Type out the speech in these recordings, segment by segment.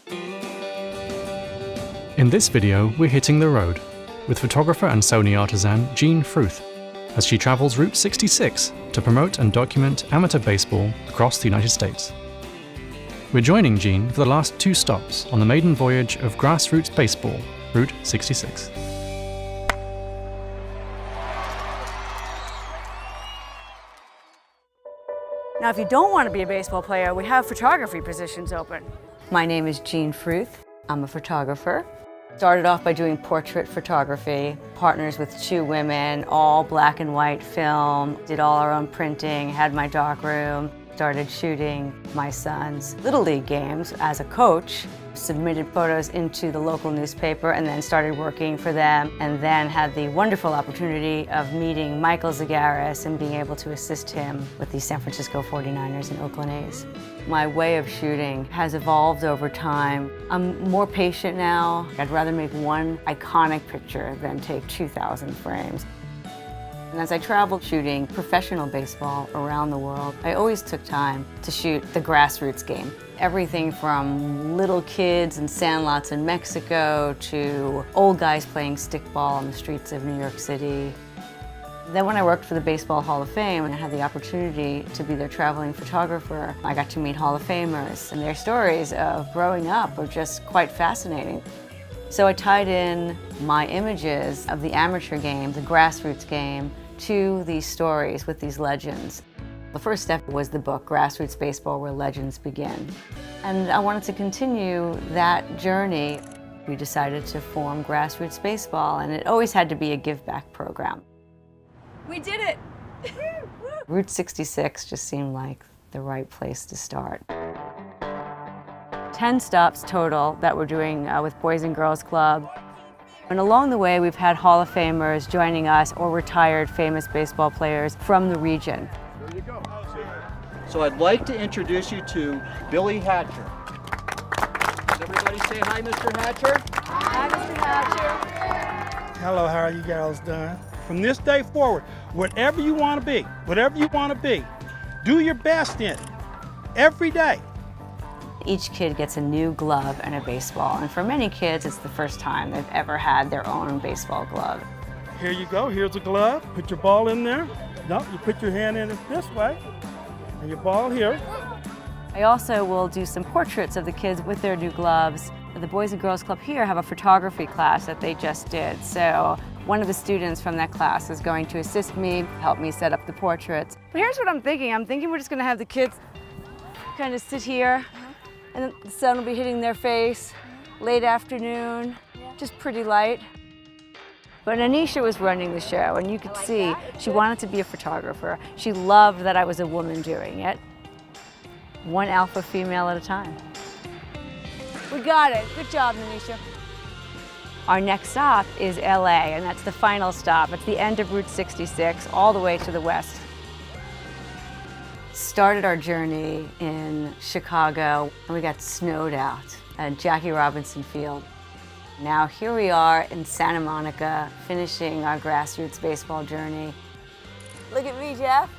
In this video, we're hitting the road with photographer and Sony Artisan Jean Fruth as she travels Route 66 to promote and document amateur baseball across the United States. We're joining Jean for the last 2 stops on the maiden voyage of Grassroots Baseball, Route 66. Now, if you don't want to be a baseball player, we have photography positions open. My name is Jean Fruth. I'm a photographer. Started off by doing portrait photography, partners with 2 women, all black and white film, did all our own printing, had my darkroom, started shooting my son's Little League games as a coach, submitted photos into the local newspaper and then started working for them, and then had the wonderful opportunity of meeting Michael Zagaris and being able to assist him with the San Francisco 49ers and Oakland A's. My way of shooting has evolved over time. I'm more patient now. I'd rather make one iconic picture than take 2,000 frames. And as I traveled shooting professional baseball around the world, I always took time to shoot the grassroots game. Everything from little kids in sandlots in Mexico to old guys playing stickball on the streets of New York City. Then when I worked for the Baseball Hall of Fame and I had the opportunity to be their traveling photographer, I got to meet Hall of Famers, and their stories of growing up are just quite fascinating. So I tied in my images of the amateur game, the grassroots game, to these stories with these legends. The first step was the book, Grassroots Baseball, Where Legends Begin. And I wanted to continue that journey. We decided to form Grassroots Baseball, and it always had to be a give-back program. We did it! Route 66 just seemed like the right place to start. 10 stops total that we're doing with Boys and Girls Club. And along the way, we've had Hall of Famers joining us or retired famous baseball players from the region. There you go. So I'd like to introduce you to Billy Hatcher. Does everybody say hi, Mr. Hatcher? Hi, Mr. Hatcher. Hello, how are you girls doing? From this day forward, whatever you want to be, do your best in it, every day. Each kid gets a new glove and a baseball, and for many kids, it's the first time they've ever had their own baseball glove. Here you go, here's a glove, put your ball in there. No, you put your hand in it this way, and your ball here. I also will do some portraits of the kids with their new gloves. The Boys and Girls Club here have a photography class that they just did, so one of the students from that class is going to assist me, help me set up the portraits. But here's what I'm thinking. I'm thinking we're just going to have the kids kind of sit here, and then the sun will be hitting their face, late afternoon, just pretty light. But Anisha was running the show, and you could see she wanted to be a photographer. She loved that I was a woman doing it. One alpha female at a time. We got it. Good job, Anisha. Our next stop is LA, and that's the final stop. It's the end of Route 66, all the way to the west. Started our journey in Chicago, and we got snowed out at Jackie Robinson Field. Now here we are in Santa Monica, finishing our grassroots baseball journey. Look at me, Jeff.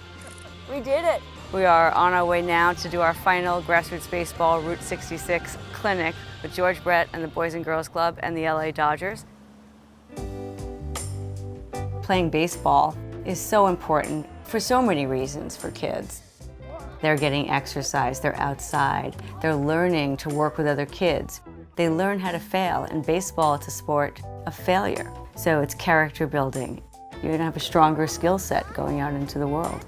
We did it. We are on our way now to do our final Grassroots Baseball Route 66 clinic with George Brett and the Boys and Girls Club and the LA Dodgers. Playing baseball is so important for so many reasons for kids. They're getting exercise, they're outside, they're learning to work with other kids. They learn how to fail. In baseball, it's a sport of failure. So it's character building. You're gonna have a stronger skill set going out into the world.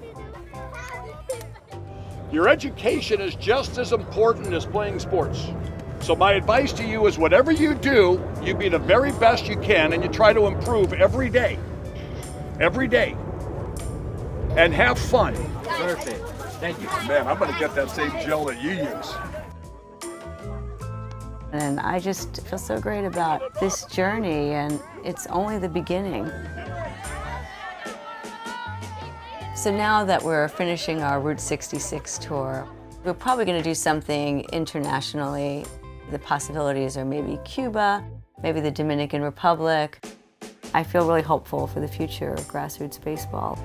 Your education is just as important as playing sports. So my advice to you is whatever you do, you be the very best you can and you try to improve every day. Every day. And have fun. Perfect. Thank you. Man, I'm gonna get that same gel that you use. And I just feel so great about this journey, and it's only the beginning. So now that we're finishing our Route 66 tour, we're probably going to do something internationally. The possibilities are maybe Cuba, maybe the Dominican Republic. I feel really hopeful for the future of grassroots baseball.